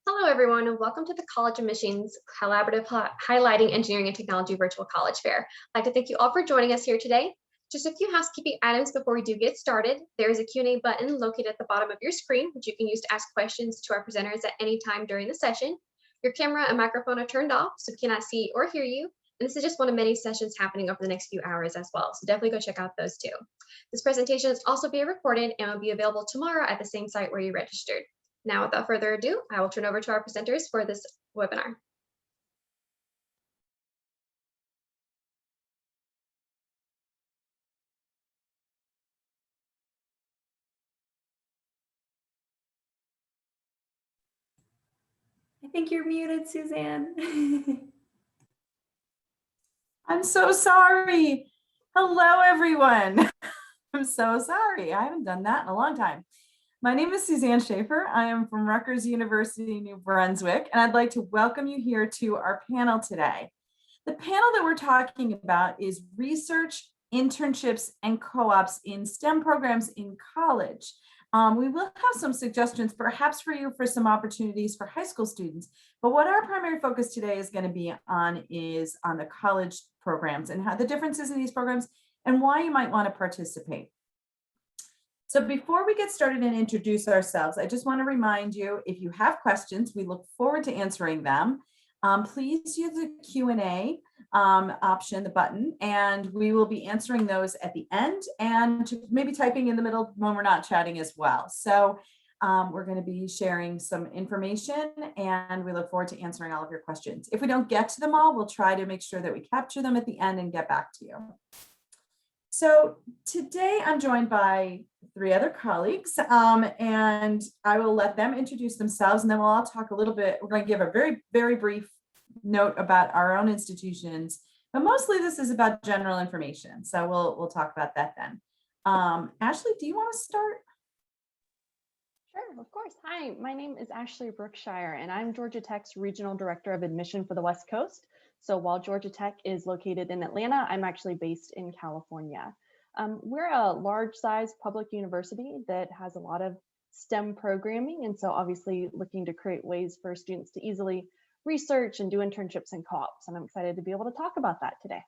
Hello, everyone, and welcome to the College Admissions Collaborative Highlighting Engineering and Technology Virtual College Fair. I'd like to thank you all for joining us here today. Just a few housekeeping items before we do get started. There is a Q&A button located at the bottom of your screen, which you can use to ask questions to our presenters at any time during the session. Your camera and microphone are turned off, so we cannot see or hear you. And this is just one of many sessions happening over the next few hours as well, so definitely go check out those too. This presentation is also being recorded and will be available tomorrow at the same site where you registered. Now, without further ado, I will turn over to our presenters for this webinar. I think you're muted, Suzanne. I'm so sorry. Hello, everyone. I'm so sorry. I haven't done that in a long time. My name is Suzanne Schaefer. I am from Rutgers University, New Brunswick, and I'd like to welcome you here to our panel today. The panel that we're talking about is research, internships, and co-ops in STEM programs in college. We will have some suggestions perhaps for you for some opportunities for high school students, but what our primary focus today is going to be on is on the college programs and how the differences in these programs and why you might want to participate. So before we get started and introduce ourselves, I just want to remind you, if you have questions, we look forward to answering them. Please use the Q&A option, the button, and we will be answering those at the end and maybe typing in the middle when we're not chatting as well. So we're going to be sharing some information and we look forward to answering all of your questions. If we don't get to them all, we'll try to make sure that we capture them at the end and get back to you. So today I'm joined by three other colleagues and I will let them introduce themselves and then we'll all talk a little bit. We're going to give a very brief note about our own institutions, but mostly this is about general information. So we'll talk about that then. Ashley, do you want to start? Sure, of course. Hi, my name is Ashley Brookshire and I'm Georgia Tech's Regional Director of Admission for the West Coast. So while Georgia Tech is located in Atlanta, I'm actually based in California. We're a large-size public university that has a lot of STEM programming, and so obviously looking to create ways for students to easily research and do internships and co-ops, and I'm excited to be able to talk about that today.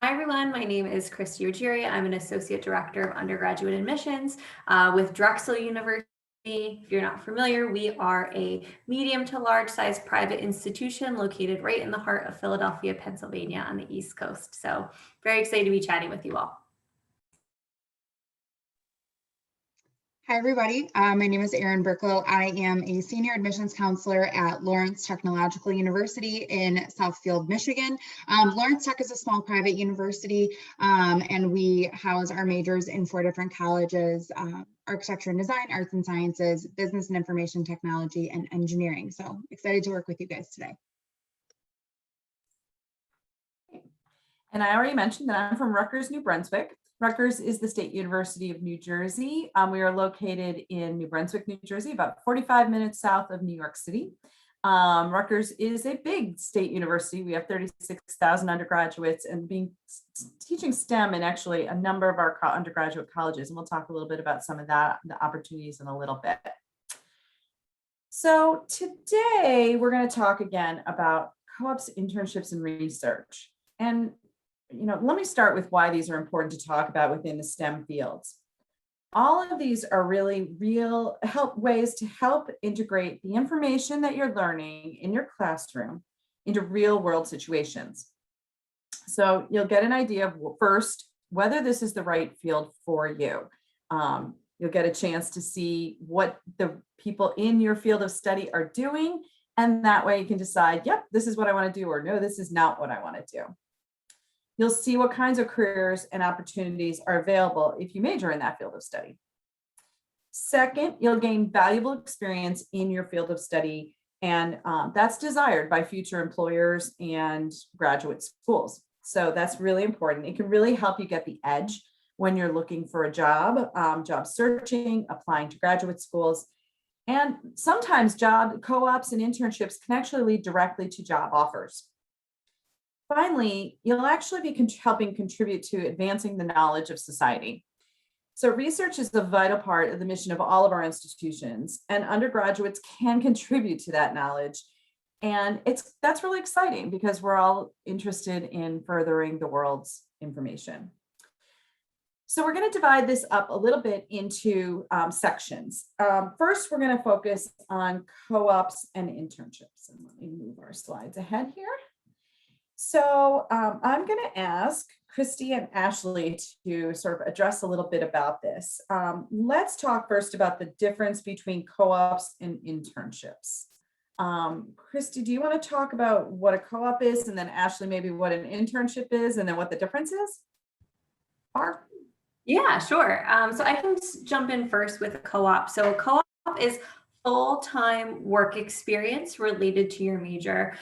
Hi, everyone. My name is Christy Ujiri. I'm an Associate Director of Undergraduate Admissions with Drexel University. If you're not familiar, we are a medium to large size private institution located right in the heart of Philadelphia, Pennsylvania on the East Coast. So very excited to be chatting with you all. Hi, everybody. My name is Erin Bricklow. I am a senior admissions counselor at Lawrence Technological University in Southfield, Michigan. Lawrence Tech is a small private university, and we house our majors in 4 different colleges: architecture and design, arts and sciences, business and information technology, and engineering. So excited to work with you guys today. And I already mentioned that I'm from Rutgers, New Brunswick. Rutgers is the State University of New Jersey. We are located in New Brunswick, New Jersey, about 45 minutes south of New York City. Rutgers is a big state university. We have 36,000 undergraduates and teaching STEM in actually a number of our undergraduate colleges. And we'll talk a little bit about some of that, the opportunities in a little bit. So today we're going to talk again about co-ops, internships, and research. And let me start with why these are important to talk about within the STEM fields. All of these are really real ways to help integrate the information that you're learning in your classroom into real world situations. So you'll get an idea of first, whether this is the right field for you. You'll get a chance to see what the people in your field of study are doing. And that way you can decide, yep, this is what I want to do, or no, this is not what I want to do. You'll see what kinds of careers and opportunities are available if you major in that field of study. Second, you'll gain valuable experience in your field of study, and that's desired by future employers and graduate schools. So that's really important. It can really help you get the edge when you're looking for a job, job searching, applying to graduate schools. And sometimes job co-ops and internships can actually lead directly to job offers. Finally, you'll actually be helping contribute to advancing the knowledge of society. So research is a vital part of the mission of all of our institutions, and undergraduates can contribute to that knowledge. And that's really exciting because we're all interested in furthering the world's information. So we're going to divide this up a little bit into sections. First, we're going to focus on co-ops and internships. And let me move our slides ahead here. So I'm going to ask Christy and Ashley to sort of address a little bit about this. Let's talk first about the difference between co-ops and internships. Christy, do you want to talk about what a co-op is, and then Ashley, maybe what an internship is, and then what the difference is? Yeah, sure. So I can jump in first with a co-op. So a co-op is full-time work experience related to your major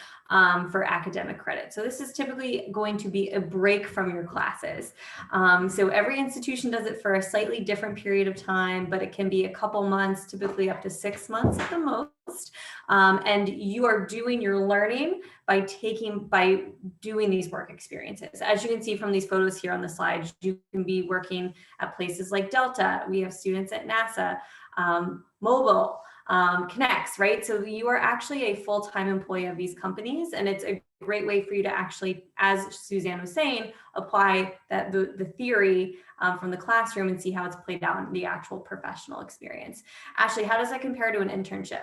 for academic credit. So this is typically going to be a break from your classes. So every institution does it for a slightly different period of time, but it can be a couple months, typically up to 6 months at the most. And you are doing your learning by doing these work experiences. As you can see from these photos here on the slide, you can be working at places like Delta. We have students at NASA, Mobile, Connects, right? So you are actually a full-time employee of these companies, and it's a great way for you to actually, as Suzanne was saying, apply the theory from the classroom and see how it's played out in the actual professional experience. Ashley, how does that compare to an internship?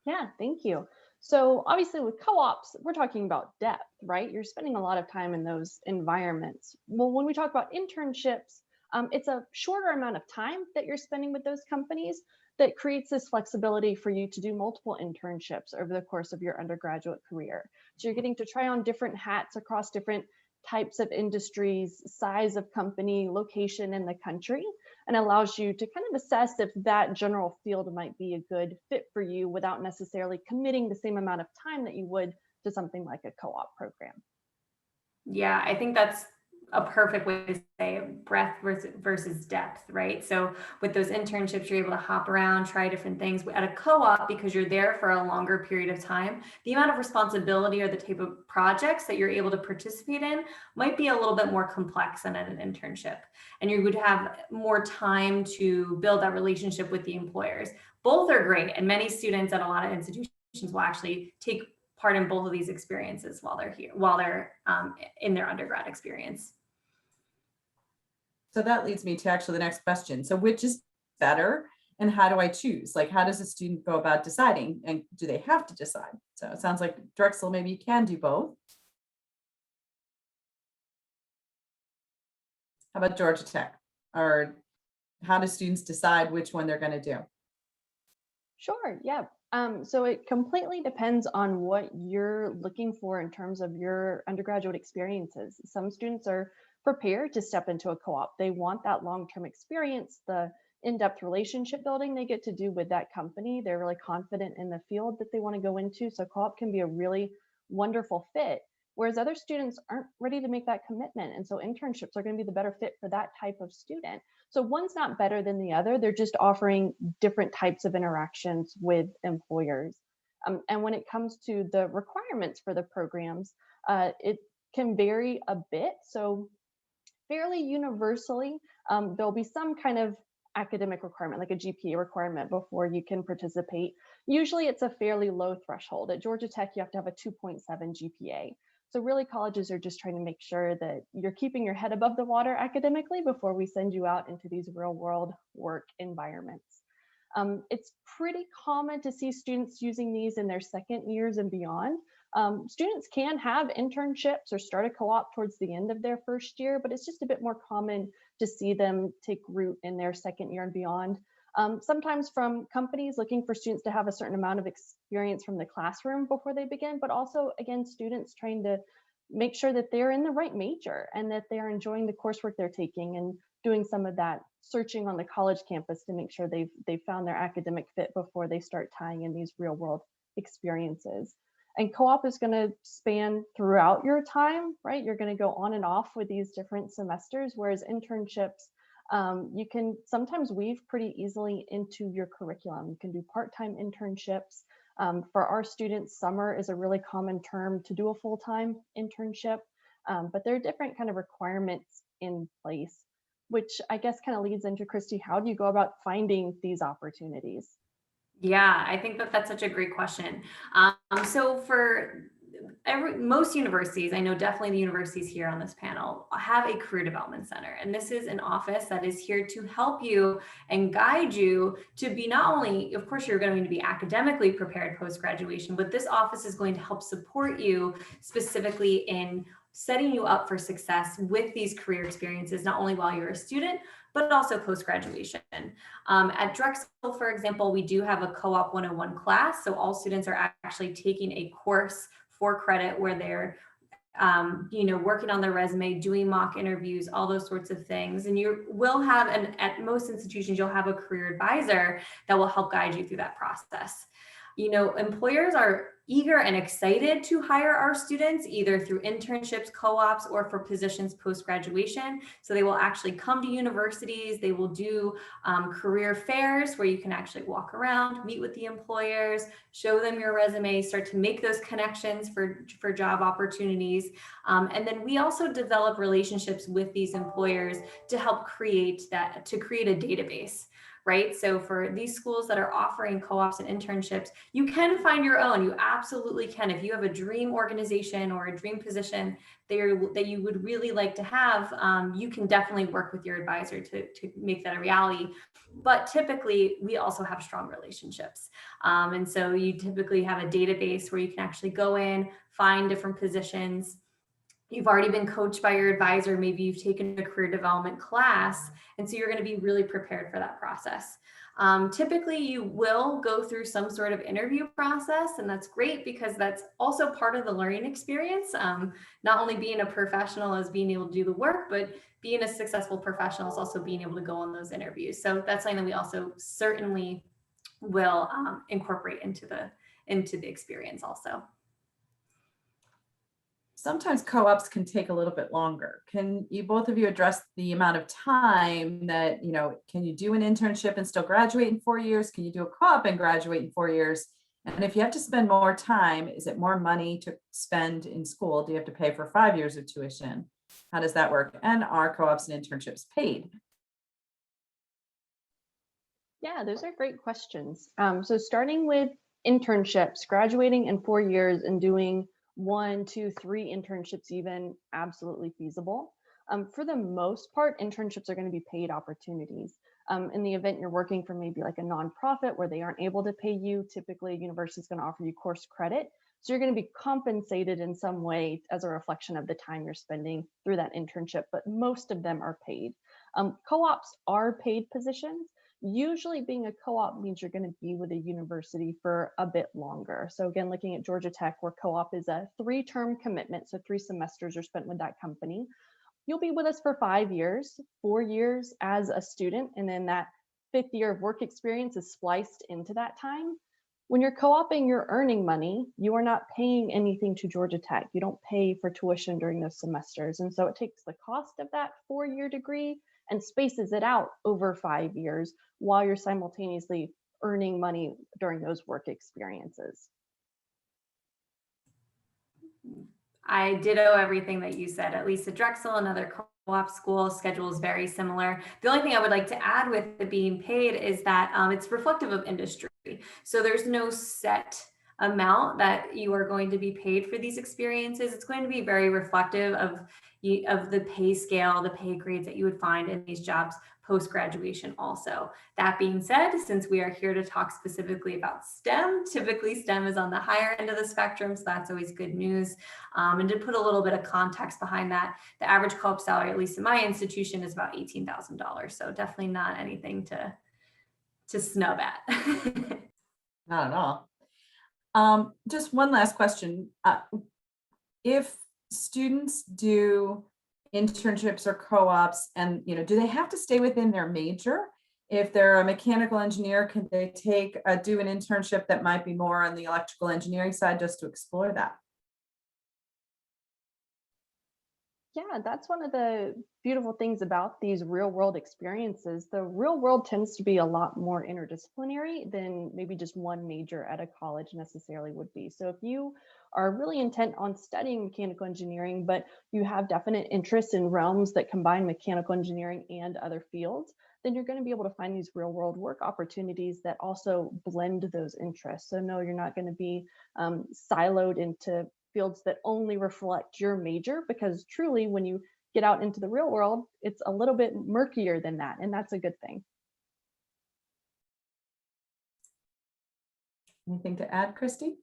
Yeah, thank you. So obviously with co-ops, we're talking about depth, right? You're spending a lot of time in those environments. Well, when we talk about internships, it's a shorter amount of time that you're spending with those companies that creates this flexibility for you to do multiple internships over the course of your undergraduate career. So you're getting to try on different hats across different types of industries, size of company, location in the country, and allows you to kind of assess if that general field might be a good fit for you without necessarily committing the same amount of time that you would to something like a co-op program. Yeah, I think that's a perfect way to say breadth versus depth, right? So with those internships, you're able to hop around, try different things. At a co-op, because you're there for a longer period of time, the amount of responsibility or the type of projects that you're able to participate in might be a little bit more complex than at an internship. And you would have more time to build that relationship with the employers. Both are great. And many students at a lot of institutions will actually take part in both of these experiences while they're here, while they're in their undergrad experience. So that leads me to actually the next question. So which is better, and how do I choose? Like, how does a student go about deciding, and do they have to decide? So it sounds like Drexel, maybe you can do both. How about Georgia Tech? Or how do students decide which one they're going to do? Sure, yeah. So it completely depends on what you're looking for in terms of your undergraduate experiences. Some students are prepared to step into a co-op. They want that long-term experience, the in-depth relationship building they get to do with that company. They're really confident in the field that they want to go into. So co-op can be a really wonderful fit, whereas other students aren't ready to make that commitment. And so internships are going to be the better fit for that type of student. So one's not better than the other. They're just offering different types of interactions with employers. And when it comes to the requirements for the programs, it can vary a bit. So fairly universally, there'll be some kind of academic requirement, like a GPA requirement before you can participate. Usually it's a fairly low threshold. At Georgia Tech, you have to have a 2.7 GPA. So really colleges are just trying to make sure that you're keeping your head above the water academically before we send you out into these real world work environments. It's pretty common to see students using these in their second years and beyond. Students can have internships or start a co-op towards the end of their first year, but it's just a bit more common to see them take root in their second year and beyond. Sometimes from companies looking for students to have a certain amount of experience from the classroom before they begin, but also, again, students trying to make sure that they're in the right major and that they're enjoying the coursework they're taking and doing some of that searching on the college campus to make sure they've found their academic fit before they start tying in these real world experiences. And co-op is going to span throughout your time, right? You're going to go on and off with these different semesters, whereas internships, you can sometimes weave pretty easily into your curriculum. You can do part-time internships. For our students, summer is a really common term to do a full-time internship, but there are different kind of requirements in place. which I guess kind of leads into Christy, how do you go about finding these opportunities? Yeah, I think that that's such a great question. So for most universities, I know definitely the universities here on this panel have a career development center. And this is an office that is here to help you and guide you to be not only, of course, you're going to be academically prepared post-graduation, but this office is going to help support you specifically in setting you up for success with these career experiences, not only while you're a student, but also post-graduation. At Drexel, for example, we do have a Co-op 101 class. So all students are actually taking a course for credit where they're working on their resume, doing mock interviews, all those sorts of things. And you will have, and at most institutions, you'll have a career advisor that will help guide you through that process. Employers are eager and excited to hire our students either through internships, co-ops, or for positions post-graduation. So they will actually come to universities. They will do career fairs where you can actually walk around, meet with the employers, show them your resume, start to make those connections for job opportunities. And then we also develop relationships with these employers to help create a database. Right? So for these schools that are offering co-ops and internships, you can find your own. You absolutely can. If you have a dream organization or a dream position that you would really like to have, you can definitely work with your advisor to make that a reality. But typically, we also have strong relationships. And so you typically have a database where you can actually go in, find different positions. You've already been coached by your advisor. Maybe you've taken a career development class. And so you're going to be really prepared for that process. Typically, you will go through some sort of interview process, and that's great because that's also part of the learning experience. Not only being a professional is being able to do the work, but being a successful professional is also being able to go on those interviews. So that's something that we also certainly will incorporate into the experience also. Sometimes co-ops can take a little bit longer. Can you both of you address the amount of time that, can you do an internship and still graduate in 4 years? Can you do a co-op and graduate in 4 years? And if you have to spend more time, is it more money to spend in school? Do you have to pay for 5 years of tuition? How does that work? And are co-ops and internships paid? Yeah, those are great questions. So starting with internships, graduating in 4 years and doing 1, 2, 3 internships even, absolutely feasible. For the most part, internships are going to be paid opportunities. In the event you're working for maybe like a nonprofit where they aren't able to pay you, typically a university is going to offer you course credit. So you're going to be compensated in some way as a reflection of the time you're spending through that internship, but most of them are paid. Co-ops are paid positions. Usually being a co-op means you're going to be with a university for a bit longer. So again, looking at Georgia Tech, where co-op is a 3-term commitment, so 3 semesters are spent with that company. You'll be with us for 5 years, 4 years as a student, and then that 5th year of work experience is spliced into that time. When you're co-oping, you're earning money. You are not paying anything to Georgia Tech. You don't pay for tuition during those semesters. And so it takes the cost of that 4-year degree and spaces it out over 5 years while you're simultaneously earning money during those work experiences. I ditto everything that you said. At least at Drexel, another co-op school, schedule is very similar. The only thing I would like to add with it being paid is that it's reflective of industry. So there's no set amount that you are going to be paid for these experiences. It's going to be very reflective of the pay scale, the pay grades that you would find in these jobs post-graduation also. That being said, since we are here to talk specifically about STEM, typically STEM is on the higher end of the spectrum, so that's always good news. And to put a little bit of context behind that, the average co-op salary, at least in my institution, is about $18,000. So definitely not anything to snub at. Not at all. Just one last question. If students do internships or co-ops and, do they have to stay within their major? If they're a mechanical engineer, can they do an internship that might be more on the electrical engineering side just to explore that? Yeah, that's one of the beautiful things about these real world experiences. The real world tends to be a lot more interdisciplinary than maybe just one major at a college necessarily would be. So if you are really intent on studying mechanical engineering, but you have definite interests in realms that combine mechanical engineering and other fields, then you're going to be able to find these real world work opportunities that also blend those interests. So no, you're not going to be siloed into fields that only reflect your major, because truly when you get out into the real world, it's a little bit murkier than that, and that's a good thing. Anything to add, Christy?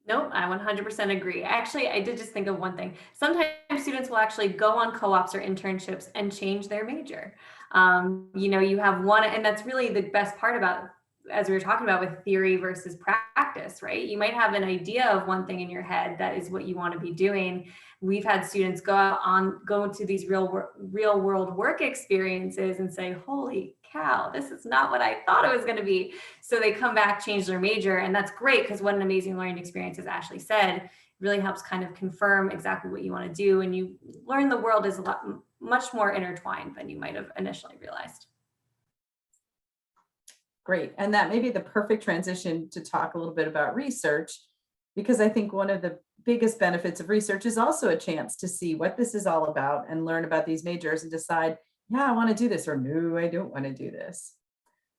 Nope, I 100% agree. Actually, I did just think of one thing. Sometimes students will actually go on co-ops or internships and change their major. You have one, and that's really the best part about, as we were talking about with theory versus practice, right? You might have an idea of one thing in your head that is what you want to be doing. We've had students go into these real world work experiences and say, holy cow, this is not what I thought it was going to be. So they come back, change their major, and that's great, because what an amazing learning experience, as Ashley said, really helps kind of confirm exactly what you want to do, and you learn the world is much more intertwined than you might have initially realized. Great. And that may be the perfect transition to talk a little bit about research, because I think one of the biggest benefits of research is also a chance to see what this is all about and learn about these majors and decide, yeah, I want to do this, or no, I don't want to do this.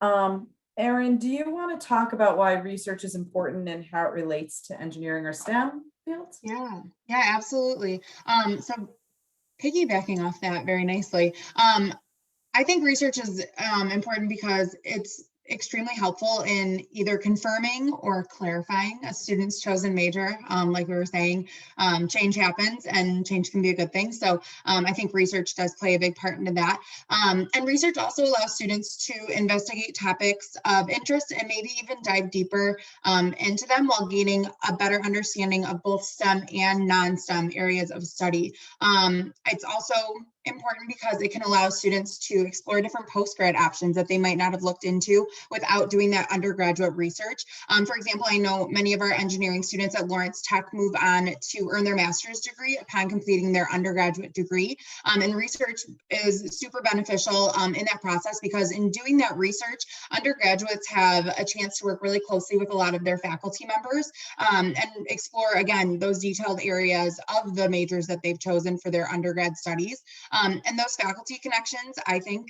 Erin, do you want to talk about why research is important and how it relates to engineering or STEM fields? Yeah, absolutely. So piggybacking off that very nicely, I think research is important because it's extremely helpful in either confirming or clarifying a student's chosen major. Like we were saying, change happens and change can be a good thing. So I think research does play a big part into that. And research also allows students to investigate topics of interest and maybe even dive deeper into them while gaining a better understanding of both STEM and non-STEM areas of study. It's also important because it can allow students to explore different postgrad options that they might not have looked into without doing that undergraduate research. For example, I know many of our engineering students at Lawrence Tech move on to earn their master's degree upon completing their undergraduate degree. And research is super beneficial in that process, because in doing that research, undergraduates have a chance to work really closely with a lot of their faculty members and explore, again, those detailed areas of the majors that they've chosen for their undergrad studies. And those faculty connections, I think,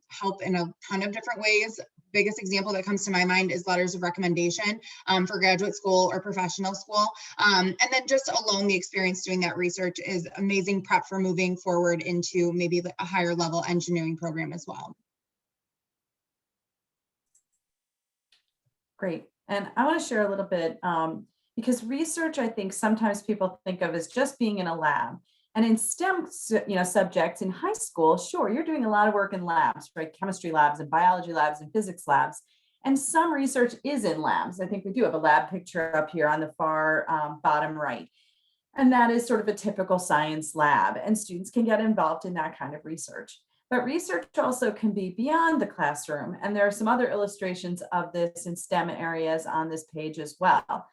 help in a ton of different ways. Biggest example that comes to my mind is letters of recommendation for graduate school or professional school. And then just alone, the experience doing that research is amazing prep for moving forward into maybe a higher level engineering program as well. Great. And I want to share a little bit because research, I think sometimes people think of as just being in a lab. And in STEM, subjects in high school, sure, you're doing a lot of work in labs, right? Chemistry labs and biology labs and physics labs. And some research is in labs. I think we do have a lab picture up here on the far bottom right. And that is sort of a typical science lab. And students can get involved in that kind of research. But research also can be beyond the classroom. And there are some other illustrations of this in STEM areas on this page as well.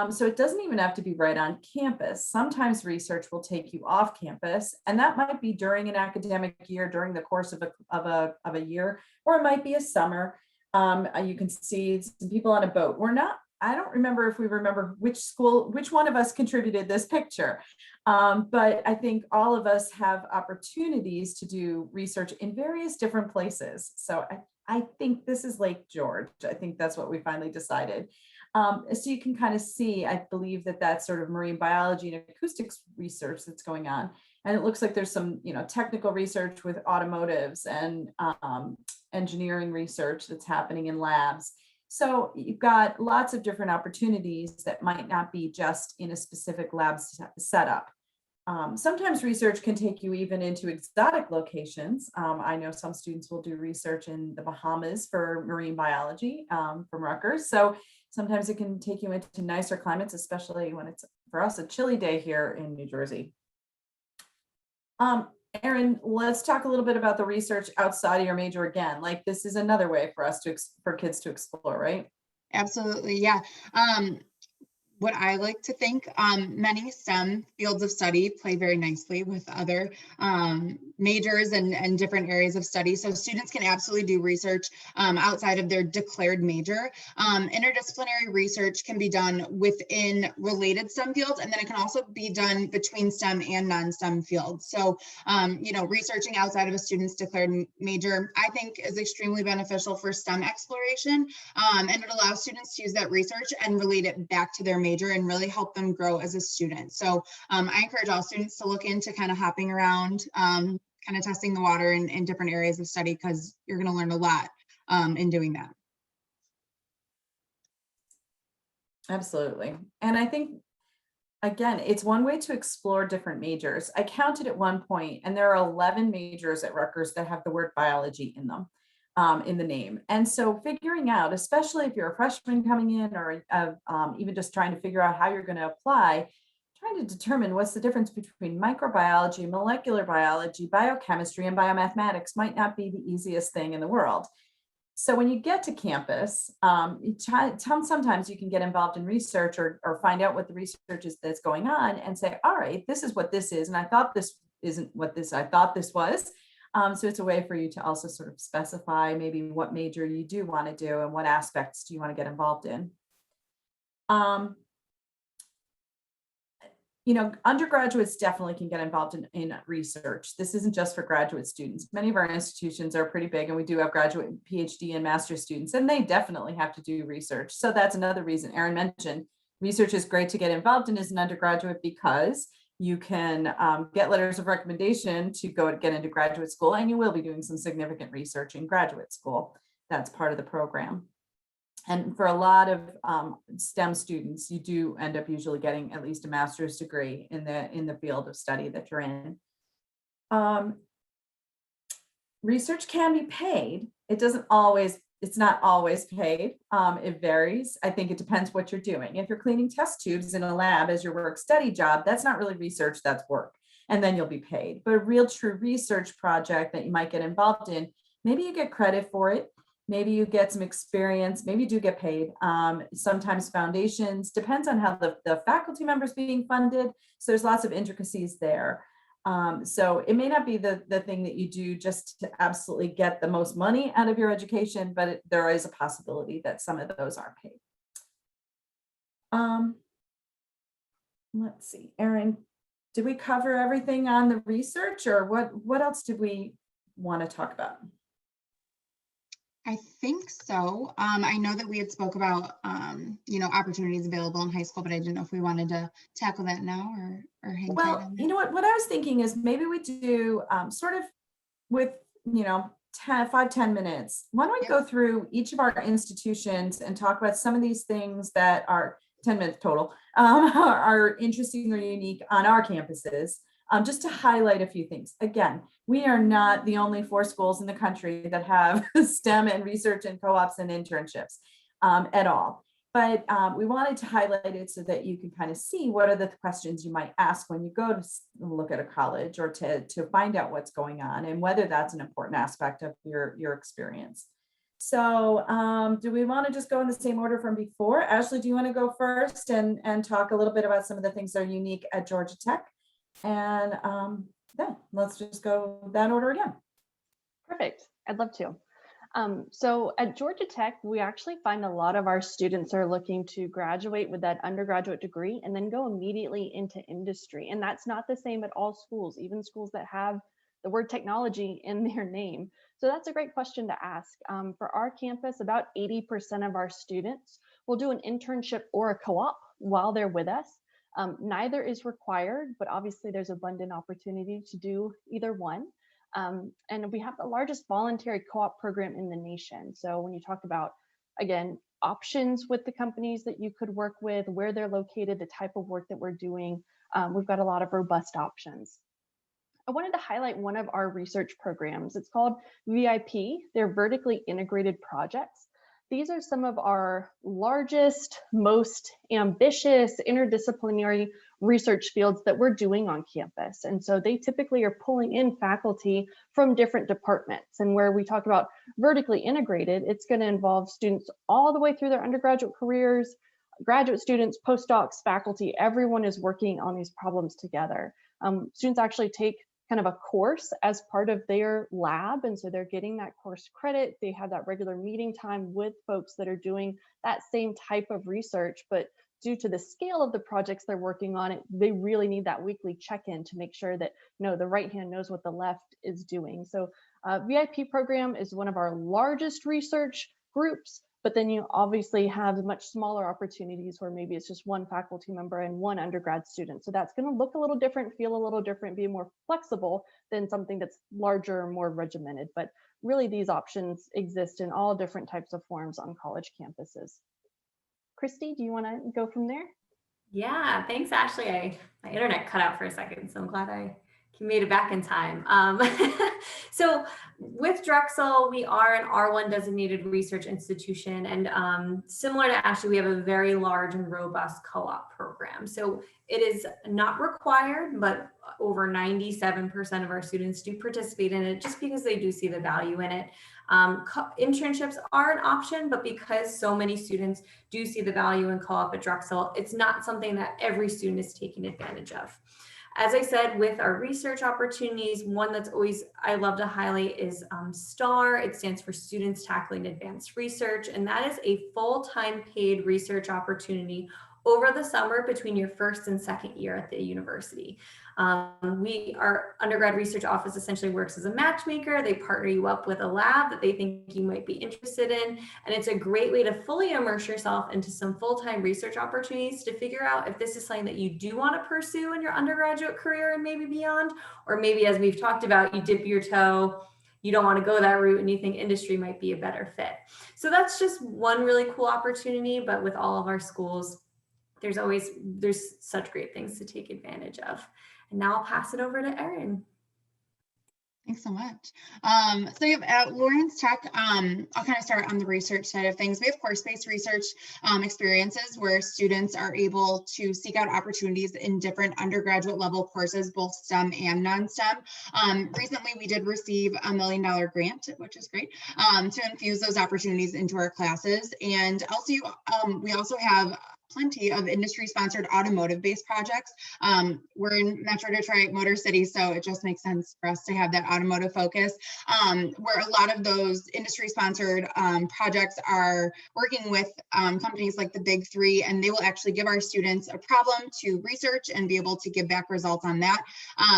So it doesn't even have to be right on campus. Sometimes research will take you off campus, and that might be during an academic year, during the course of a year, or it might be a summer. You can see some people on a boat. I don't remember if we remember which one of us contributed this picture, but I think all of us have opportunities to do research in various different places. So I think this is Lake George. I think that's what we finally decided. So you can kind of see, I believe that's sort of marine biology and acoustics research that's going on. And it looks like there's some, technical research with automotives and engineering research that's happening in labs. So you've got lots of different opportunities that might not be just in a specific lab setup. Sometimes research can take you even into exotic locations. I know some students will do research in the Bahamas for marine biology from Rutgers. So sometimes it can take you into nicer climates, especially when it's, for us, a chilly day here in New Jersey. Erin, let's talk a little bit about the research outside of your major again. Like, this is another way for us for kids to explore, right? Absolutely, yeah. what I like to think. Many STEM fields of study play very nicely with other majors and different areas of study. So students can absolutely do research outside of their declared major. Interdisciplinary research can be done within related STEM fields, and then it can also be done between STEM and non-STEM fields. So, researching outside of a student's declared major, I think, is extremely beneficial for STEM exploration, and it allows students to use that research and relate it back to their major and really help them grow as a student. So I encourage all students to look into kind of hopping around, kind of testing the water in different areas of study, because you're going to learn a lot in doing that. Absolutely. And I think, again, it's one way to explore different majors. I counted at one point, and there are 11 majors at Rutgers that have the word biology in them, in the name. And so figuring out, especially if you're a freshman coming in, or even just trying to figure out how you're going to apply, trying to determine what's the difference between microbiology, molecular biology, biochemistry, and biomathematics might not be the easiest thing in the world. So when you get to campus, sometimes you can get involved in research or find out what the research is that's going on and say, all right, this is what this is. And I thought this isn't what I thought this was. So it's a way for you to also sort of specify maybe what major you do want to do and what aspects do you want to get involved in. Undergraduates definitely can get involved in research. This isn't just for graduate students. Many of our institutions are pretty big, and we do have graduate, PhD, and master's students, and they definitely have to do research. So that's another reason Erin mentioned research is great to get involved in as an undergraduate, because you can get letters of recommendation to go to get into graduate school, and you will be doing some significant research in graduate school. That's part of the program. And for a lot of STEM students, you do end up usually getting at least a master's degree in the field of study that you're in. Research can be paid. It's not always paid. It varies. I think it depends what you're doing. If you're cleaning test tubes in a lab as your work study job, that's not really research, that's work. And then you'll be paid. But a real true research project that you might get involved in, maybe you get credit for it. Maybe you get some experience, maybe you do get paid. Sometimes foundations, depends on how the faculty members being funded. So there's lots of intricacies there. So it may not be the thing that you do just to absolutely get the most money out of your education, but there is a possibility that some of those are paid. Let's see, Erin, did we cover everything on the research, or what else did we want to talk about? I think so. I know that we had spoke about, opportunities available in high school, but I didn't know if we wanted to tackle that now or hang tight on that. You know what I was thinking is maybe we do sort of with, 5-10 minutes. Why don't we go through each of our institutions and talk about some of these things that are 10 minutes total, are interesting or unique on our campuses. Just to highlight a few things. Again, we are not the only 4 schools in the country that have STEM and research and co-ops and internships at all. But we wanted to highlight it so that you can kind of see what are the questions you might ask when you go to look at a college, or to find out what's going on and whether that's an important aspect of your experience. So do we want to just go in the same order from before? Ashley, do you want to go first and talk a little bit about some of the things that are unique at Georgia Tech? And then let's just go that order again. Perfect. I'd love to. So at Georgia Tech, we actually find a lot of our students are looking to graduate with that undergraduate degree and then go immediately into industry. And that's not the same at all schools, even schools that have the word technology in their name. So that's a great question to ask. For our campus, about 80% of our students will do an internship or a co-op while they're with us. Neither is required, but obviously there's abundant opportunity to do either one. And we have the largest voluntary co-op program in the nation. So when you talk about, again, options with the companies that you could work with, where they're located, the type of work that we're doing, we've got a lot of robust options. I wanted to highlight one of our research programs. It's called VIP. They're vertically integrated projects. These are some of our largest, most ambitious interdisciplinary research fields that we're doing on campus. And so they typically are pulling in faculty from different departments. And where we talk about vertically integrated, it's going to involve students all the way through their undergraduate careers, graduate students, postdocs, faculty, everyone is working on these problems together. Students actually take kind of a course as part of their lab, and so they're getting that course credit. They have that regular meeting time with folks that are doing that same type of research, but due to the scale of the projects they're working on, they really need that weekly check-in to make sure that the right hand knows what the left is doing. So VIP program is one of our largest research groups, but then you obviously have much smaller opportunities where maybe it's just one faculty member and one undergrad student. So that's going to look a little different, feel a little different, be more flexible than something that's larger, more regimented. But really, these options exist in all different types of forms on college campuses. Christy, do you want to go from there? Yeah, thanks, Ashley. My internet cut out for a second, so I'm glad I made it back in time. So with Drexel, we are an R1 designated research institution, and similar to Ashley, we have a very large and robust co-op program. So it is not required, but over 97% of our students do participate in it just because they do see the value in it. Internships are an option, but because so many students do see the value in co-op at Drexel, it's not something that every student is taking advantage of. As I said, with our research opportunities, one that's always I love to highlight is STAR. It stands for Students Tackling Advanced Research, and that is a full-time paid research opportunity over the summer between your first and second year at the university. Our undergrad research office essentially works as a matchmaker. They partner you up with a lab that they think you might be interested in. And it's a great way to fully immerse yourself into some full-time research opportunities to figure out if this is something that you do want to pursue in your undergraduate career and maybe beyond, or maybe, as we've talked about, you dip your toe, you don't want to go that route and you think industry might be a better fit. So that's just one really cool opportunity, but with all of our schools, there's such great things to take advantage of. And now I'll pass it over to Erin. Thanks so much. So you have at Lawrence Tech, I'll kind of start on the research side of things. We have course-based research experiences where students are able to seek out opportunities in different undergraduate level courses, both STEM and non-STEM. Recently, we did receive $1 million grant, which is great, to infuse those opportunities into our classes. And also, we also have plenty of industry-sponsored automotive-based projects. We're in Metro Detroit, Motor City, so it just makes sense for us to have that automotive focus, where a lot of those industry-sponsored projects are working with companies like the Big Three, and they will actually give our students a problem to research and be able to give back results on that.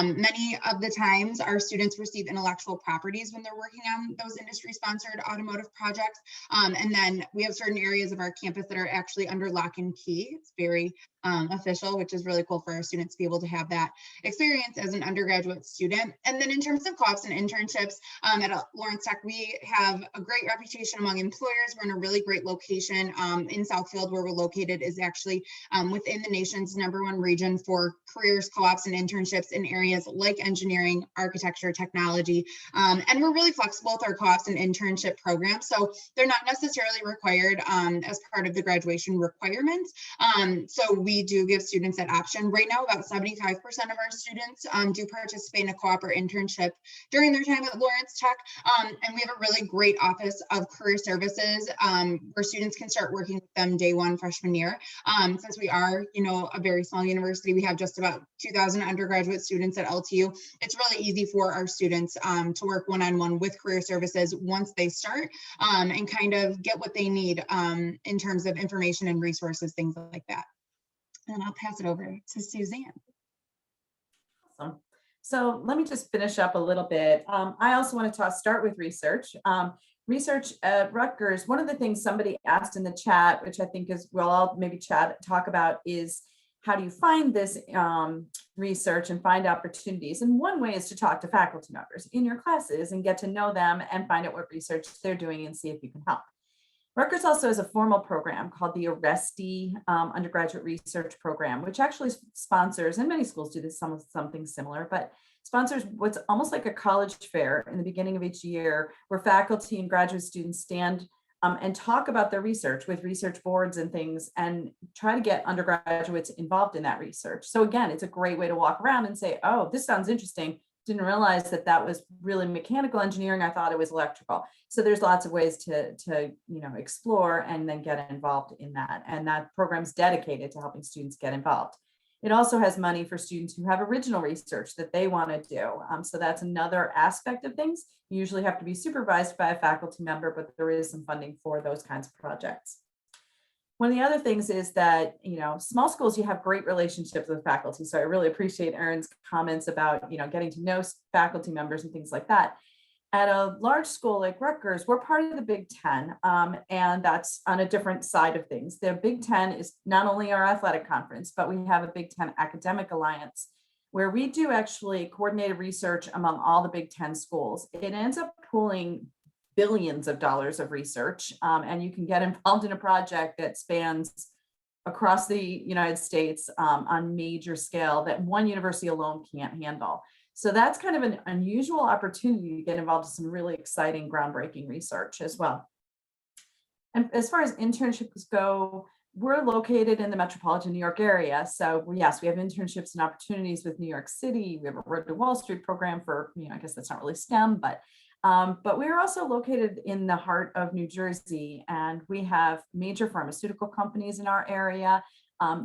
Many of the times, our students receive intellectual properties when they're working on those industry-sponsored automotive projects, and then we have certain areas of our campus that are actually under lock and key. It's very official, which is really cool for our students to be able to have that experience as an undergraduate student. And then in terms of co-ops and internships, at Lawrence Tech, we have a great reputation among employers. We're in a really great location in Southfield, where we're located is actually within the nation's #1 region for careers, co-ops, and internships in areas like engineering, architecture, technology. And we're really flexible with our co-ops and internship programs. So they're not necessarily required as part of the graduation requirements. So we do give students that option. Right now, about 75% of our students do participate in a co-op or internship during their time at Lawrence Tech. And we have a really great office of career services where students can start working with them day one freshman year. Since we are, a very small university, we have just about 2,000 undergraduate students at LTU. It's really easy for our students to work one-on-one with career services once they start and kind of get what they need in terms of information and resources, things like that. And I'll pass it over to Suzanne. Awesome. So let me just finish up a little bit. I also want to start with research. Research at Rutgers, one of the things somebody asked in the chat, which I think is, we'll all maybe talk about, is how do you find this research and find opportunities? And one way is to talk to faculty members in your classes and get to know them and find out what research they're doing and see if you can help. Rutgers also has a formal program called the Arrestee Undergraduate Research Program, which actually sponsors, and many schools do this, something similar, but sponsors what's almost like a college fair in the beginning of each year, where faculty and graduate students stand and talk about their research with research boards and things, and try to get undergraduates involved in that research. So again, it's a great way to walk around and say, oh, this sounds interesting. didn't realize that that was really mechanical engineering. I thought it was electrical. So there's lots of ways to explore and then get involved in that. And that program's dedicated to helping students get involved. It also has money for students who have original research that they want to do. So that's another aspect of things. You usually have to be supervised by a faculty member, but there is some funding for those kinds of projects. One of the other things is that, small schools, you have great relationships with faculty. So I really appreciate Erin's comments about, getting to know faculty members and things like that. At a large school like Rutgers, we're part of the Big Ten, and that's on a different side of things. The Big Ten is not only our athletic conference, but we have a Big Ten academic alliance where we do actually coordinated research among all the Big Ten schools. It ends up pooling billions of dollars of research, and you can get involved in a project that spans across the United States on major scale that one university alone can't handle. So that's kind of an unusual opportunity to get involved in some really exciting, groundbreaking research as well. And as far as internships go, we're located in the metropolitan New York area. So yes, we have internships and opportunities with New York City. We have a Road to Wall Street program for, I guess that's not really STEM, but we're also located in the heart of New Jersey, and we have major pharmaceutical companies in our area.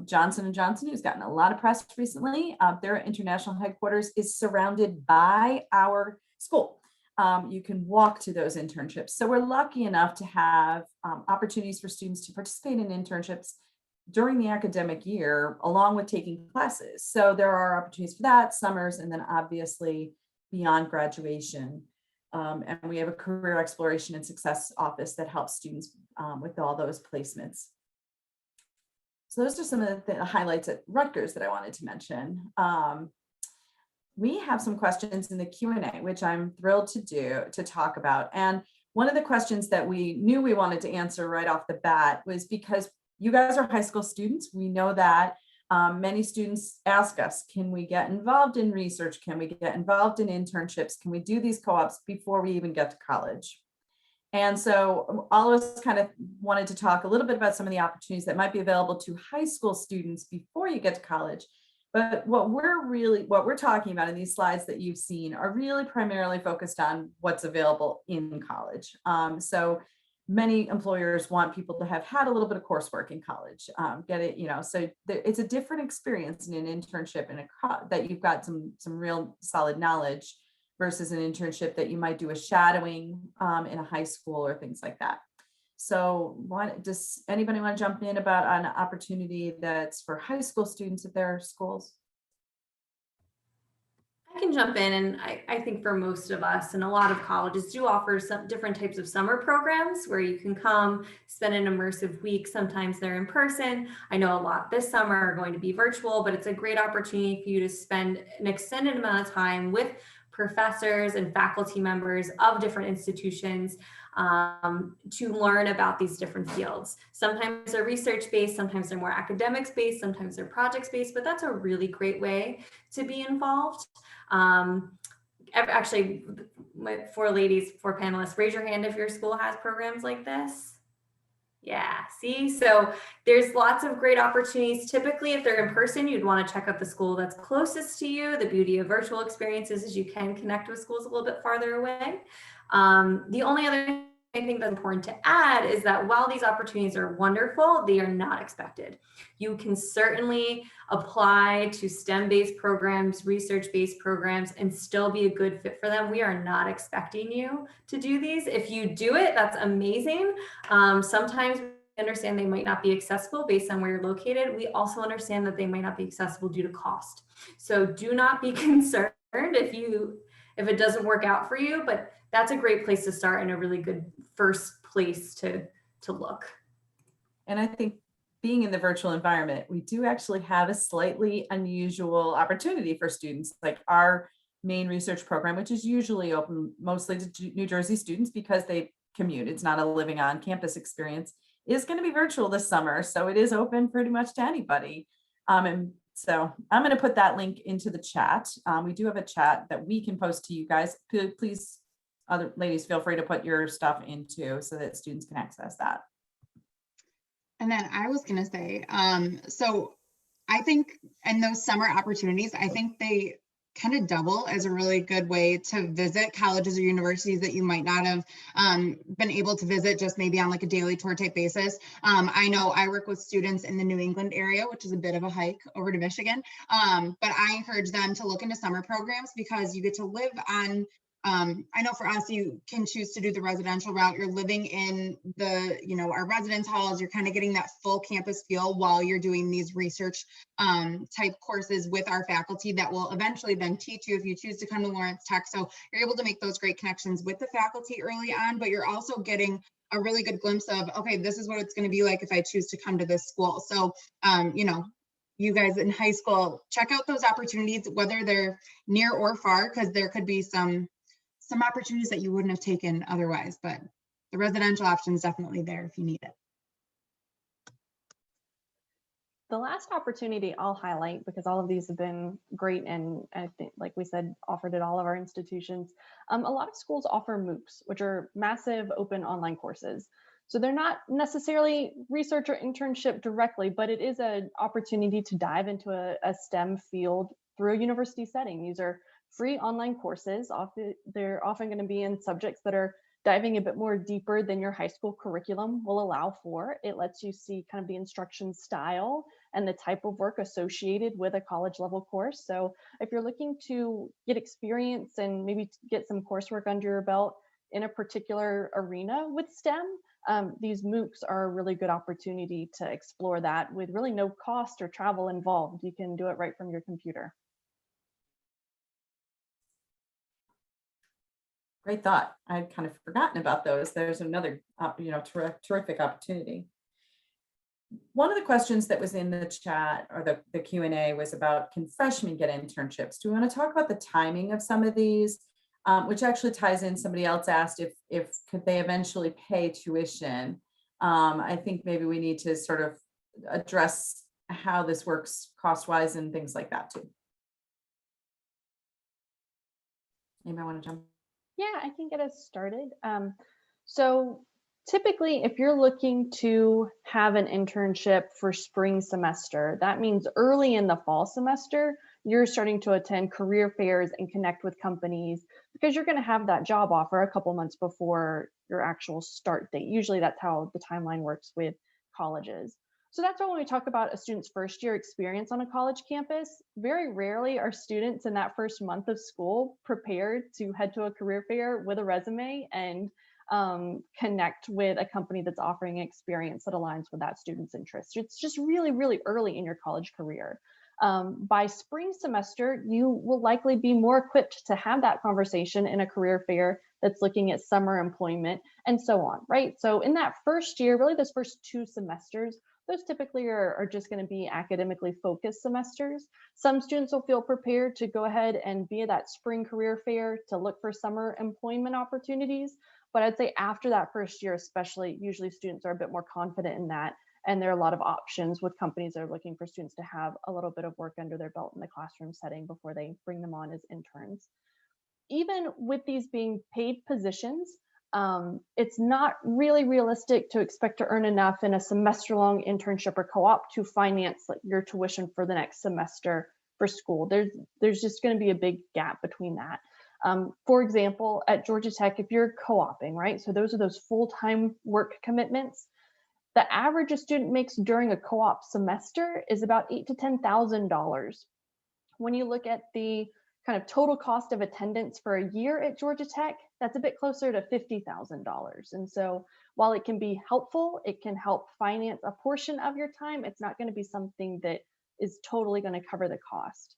Johnson & Johnson, who's gotten a lot of press recently, their international headquarters is surrounded by our school. You can walk to those internships. So we're lucky enough to have opportunities for students to participate in internships during the academic year, along with taking classes. So there are opportunities for that, summers, and then obviously beyond graduation. And we have a career exploration and success office that helps students with all those placements. So those are some of the highlights at Rutgers that I wanted to mention. We have some questions in the Q&A, which I'm thrilled to talk about. And one of the questions that we knew we wanted to answer right off the bat was because you guys are high school students. We know that many students ask us, can we get involved in research? Can we get involved in internships? Can we do these co-ops before we even get to college? And so all of us kind of wanted to talk a little bit about some of the opportunities that might be available to high school students before you get to college. But what we're talking about in these slides that you've seen are really primarily focused on what's available in college. So many employers want people to have had a little bit of coursework in college, so it's a different experience in an internship and that you've got some real solid knowledge versus an internship that you might do a shadowing in a high school or things like that. So does anybody want to jump in about an opportunity that's for high school students at their schools? I can jump in, and I think for most of us, and a lot of colleges do offer some different types of summer programs where you can come spend an immersive week. Sometimes they're in person. I know a lot this summer are going to be virtual, but it's a great opportunity for you to spend an extended amount of time with professors and faculty members of different institutions to learn about these different fields. Sometimes they're research-based, sometimes they're more academics-based, sometimes they're projects-based, but that's a really great way to be involved. Actually, my four panelists, raise your hand if your school has programs like this. Yeah, see, so there's lots of great opportunities. Typically, if they're in person, you'd want to check out the school that's closest to you. The beauty of virtual experiences is you can connect with schools a little bit farther away. The only other thing I think that's important to add is that while these opportunities are wonderful, they are not expected. You can certainly apply to STEM-based programs, research-based programs, and still be a good fit for them. We are not expecting you to do these. If you do it, that's amazing. Sometimes we understand they might not be accessible based on where you're located. We also understand that they might not be accessible due to cost. So do not be concerned if it doesn't work out for you, but that's a great place to start and a really good first place to look. And I think being in the virtual environment, we do actually have a slightly unusual opportunity for students, like our main research program, which is usually open mostly to New Jersey students because they commute. It's not a living on campus experience, is going to be virtual this summer. So it is open pretty much to anybody. And so I'm going to put that link into the chat. We do have a chat that we can post to you guys. Please, other ladies, feel free to put your stuff into so that students can access that. And then I was going to say, so I think in those summer opportunities, I think they kind of double as a really good way to visit colleges or universities that you might not have been able to visit just maybe on like a daily tour type basis. I know I work with students in the New England area, which is a bit of a hike over to Michigan, but I encourage them to look into summer programs because you get to live on I know for us, you can choose to do the residential route. You're living in the, our residence halls. You're kind of getting that full campus feel while you're doing these research type courses with our faculty that will eventually then teach you if you choose to come to Lawrence Tech. So you're able to make those great connections with the faculty early on, but you're also getting a really good glimpse of, okay, this is what it's going to be like if I choose to come to this school. So, you guys in high school, check out those opportunities, whether they're near or far, because there could be some opportunities that you wouldn't have taken otherwise, but the residential option is definitely there if you need it. The last opportunity I'll highlight, because all of these have been great and I think, like we said, offered at all of our institutions. A lot of schools offer MOOCs, which are massive open online courses. So they're not necessarily research or internship directly, but it is an opportunity to dive into a STEM field through a university setting. These are free online courses. They're often going to be in subjects that are diving a bit more deeper than your high school curriculum will allow for. It lets you see kind of the instruction style and the type of work associated with a college level course. So if you're looking to get experience and maybe get some coursework under your belt in a particular arena with STEM, these MOOCs are a really good opportunity to explore that with really no cost or travel involved. You can do it right from your computer. Great thought. I'd kind of forgotten about those. There's another, terrific opportunity. One of the questions that was in the chat or the Q&A was about, can freshmen get internships? Do we want to talk about the timing of some of these, which actually ties in, somebody else asked if could they eventually pay tuition? I think maybe we need to sort of address how this works cost-wise and things like that too. Anybody want to jump? Yeah, I can get us started. So typically, if you're looking to have an internship for spring semester, that means early in the fall semester, you're starting to attend career fairs and connect with companies because you're going to have that job offer a couple months before your actual start date. Usually that's how the timeline works with colleges. So that's why when we talk about a student's first year experience on a college campus, very rarely are students in that first month of school prepared to head to a career fair with a resume and connect with a company that's offering experience that aligns with that student's interests. It's just really, really early in your college career. By spring semester, you will likely be more equipped to have that conversation in a career fair that's looking at summer employment and so on, right? So in that first year, really those first 2 semesters, those typically are just going to be academically focused semesters. Some students will feel prepared to go ahead and be at that spring career fair to look for summer employment opportunities. But I'd say after that first year, especially, usually students are a bit more confident in that. And there are a lot of options with companies that are looking for students to have a little bit of work under their belt in the classroom setting before they bring them on as interns. Even with these being paid positions, it's not really realistic to expect to earn enough in a semester-long internship or co-op to finance your tuition for the next semester for school. There's just going to be a big gap between that. For example, at Georgia Tech, if you're co-oping, right? So those are those full-time work commitments. The average a student makes during a co-op semester is about $8,000 to $10,000. When you look at the kind of total cost of attendance for a year at Georgia Tech, that's a bit closer to $50,000. And so while it can be helpful, it can help finance a portion of your time, it's not going to be something that is totally going to cover the cost.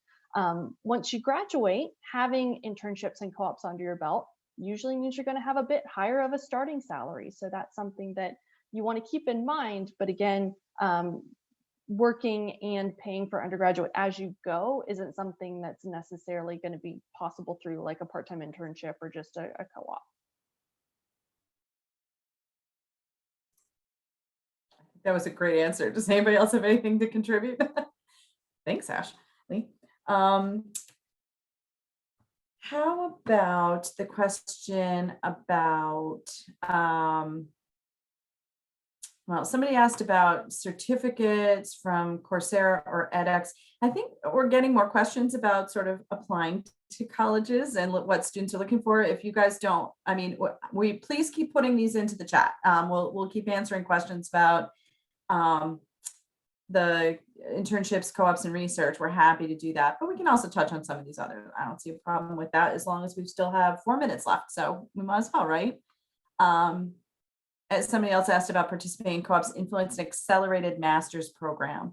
Once you graduate, having internships and co-ops under your belt usually means you're going to have a bit higher of a starting salary. So that's something that you want to keep in mind. But again, working and paying for undergraduate as you go isn't something that's necessarily going to be possible through like a part-time internship or just a co-op. That was a great answer. Does anybody else have anything to contribute? Thanks, Ashley. How about the question about, Well, somebody asked about certificates from Coursera or edX. I think we're getting more questions about sort of applying to colleges and what students are looking for. If you guys don't, I mean, we please keep putting these into the chat. We'll keep answering questions about the internships, co-ops, and research. We're happy to do that, but we can also touch on some of these other. I don't see a problem with that as long as we still have 4 minutes left. So we might as well, right? As somebody else asked about participating in co-ops influence an accelerated master's program.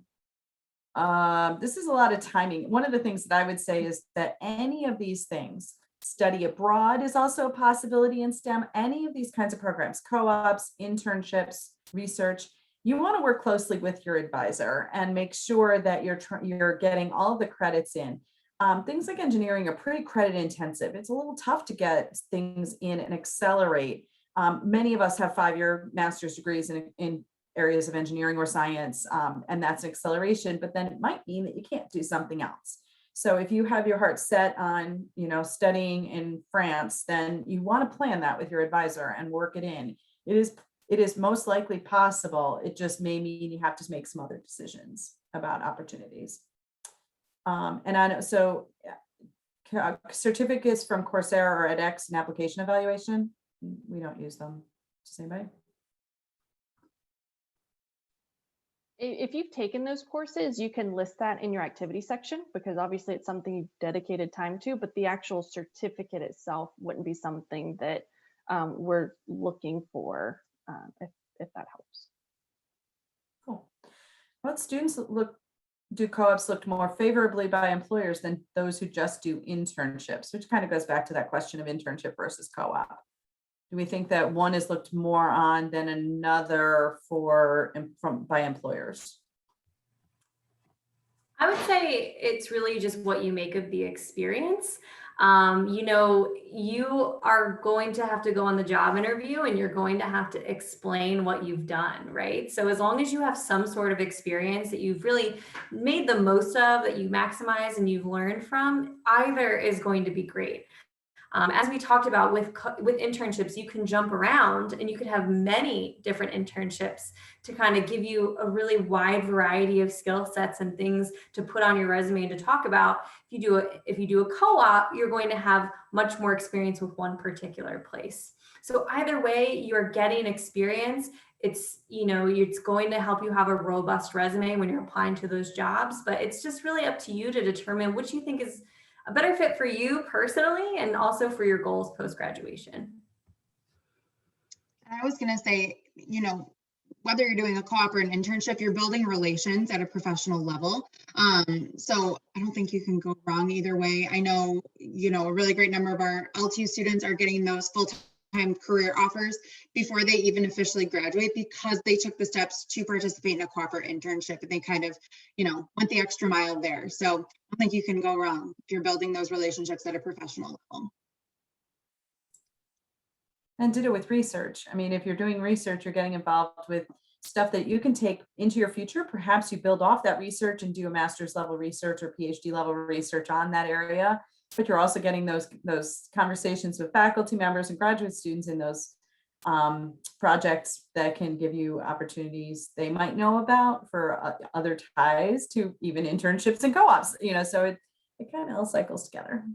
This is a lot of timing. One of the things that I would say is that any of these things, study abroad is also a possibility in STEM, any of these kinds of programs, co-ops, internships, research, you want to work closely with your advisor and make sure that you're getting all of the credits in. Things like engineering are pretty credit intensive. It's a little tough to get things in and accelerate. Many of us have 5-year master's degrees in areas of engineering or science, and that's an acceleration, but then it might mean that you can't do something else. So if you have your heart set on, studying in France, then you want to plan that with your advisor and work it in. It is most likely possible. It just may mean you have to make some other decisions about opportunities. And I know, so certificates from Coursera or edX and application evaluation, we don't use them. Does anybody? If you've taken those courses, you can list that in your activity section because obviously it's something you've dedicated time to, but the actual certificate itself wouldn't be something that we're looking for if that helps. Cool. What students do co-ops look more favorably by employers than those who just do internships, which kind of goes back to that question of internship versus co-op. Do we think that one is looked more on than another by employers? I would say it's really just what you make of the experience. You are going to have to go on the job interview and you're going to have to explain what you've done, right? So as long as you have some sort of experience that you've really made the most of, that you maximize and you've learned from, either is going to be great. As we talked about with internships, you can jump around and you could have many different internships to kind of give you a really wide variety of skill sets and things to put on your resume and to talk about. If you do a co-op, you're going to have much more experience with one particular place. So either way, you're getting experience. It's going to help you have a robust resume when you're applying to those jobs, but it's just really up to you to determine which you think is a better fit for you personally and also for your goals post-graduation. I was going to say, whether you're doing a co-op or an internship, you're building relations at a professional level. So I don't think you can go wrong either way. I know, a really great number of our LTU students are getting those full-time career offers before they even officially graduate because they took the steps to participate in a co-op or internship and they kind of, went the extra mile there. So I don't think you can go wrong if you're building those relationships at a professional level. And did it with research. I mean, if you're doing research, you're getting involved with stuff that you can take into your future. Perhaps you build off that research and do a master's level research or PhD level research on that area, but you're also getting those conversations with faculty members and graduate students in those projects that can give you opportunities they might know about for other ties to even internships and co-ops, so it kind of all cycles together.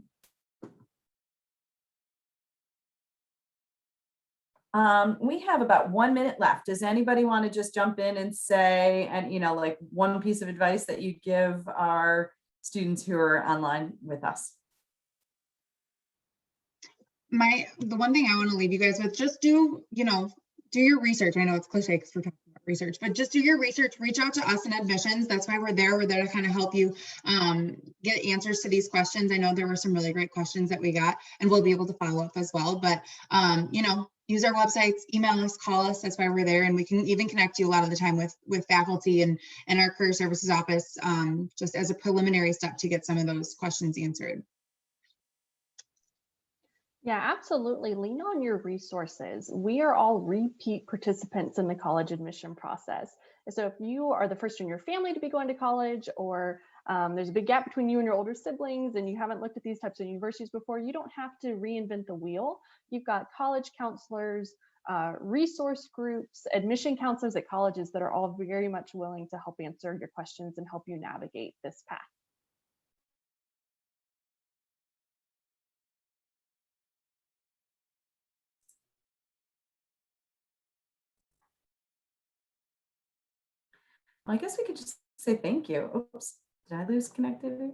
We have about 1 minute left. Does anybody want to just jump in and say, and like one piece of advice that you give our students who are online with us? The one thing I want to leave you guys with, just do your research. I know it's cliche because we're talking about research, but just do your research, reach out to us in admissions. That's why we're there. We're there to kind of help you get answers to these questions. I know there were some really great questions that we got and we'll be able to follow up as well, but use our websites, email us, call us. That's why we're there. And we can even connect you a lot of the time with faculty and our career services office, just as a preliminary step to get some of those questions answered. Yeah, absolutely. Lean on your resources. We are all repeat participants in the college admission process. So if you are the first in your family to be going to college, or there's a big gap between you and your older siblings and you haven't looked at these types of universities before, you don't have to reinvent the wheel. You've got college counselors, resource groups, admission counselors at colleges that are all very much willing to help answer your questions and help you navigate this path. Well, I guess we could just say thank you. Oops, did I lose connectivity?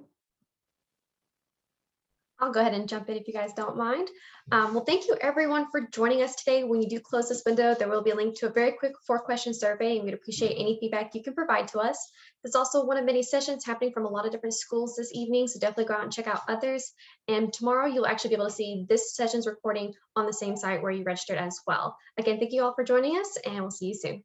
I'll go ahead and jump in if you guys don't mind. Well, thank you everyone for joining us today. When you do close this window, there will be a link to a very quick 4-question survey, and we'd appreciate any feedback you can provide to us. There's also one of many sessions happening from a lot of different schools this evening, so definitely go out and check out others. And tomorrow you'll actually be able to see this session's recording on the same site where you registered as well. Again, thank you all for joining us, and we'll see you soon.